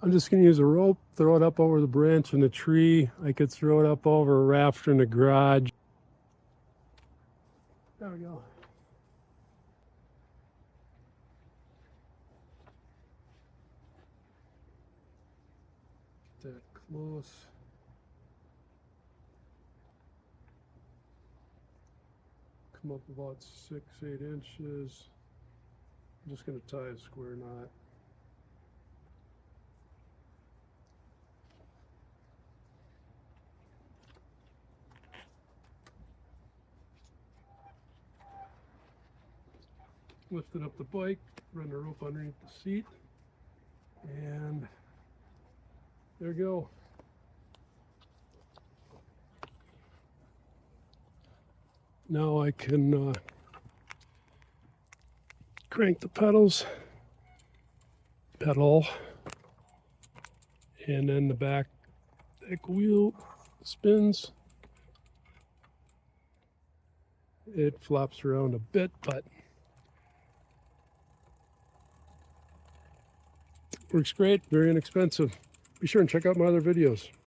I'm just going to use a rope, throw it up over the branch in the tree. I could throw it up over a rafter in the garage. There we go. Get that close. Come up about 6-8 inches. I'm just going to tie a square knot. Lifted up the bike, run the rope underneath the seat, and there we go. Now I can crank the pedal, and then the back wheel spins. It flops around a bit, but works great, very inexpensive. Be sure and check out my other videos.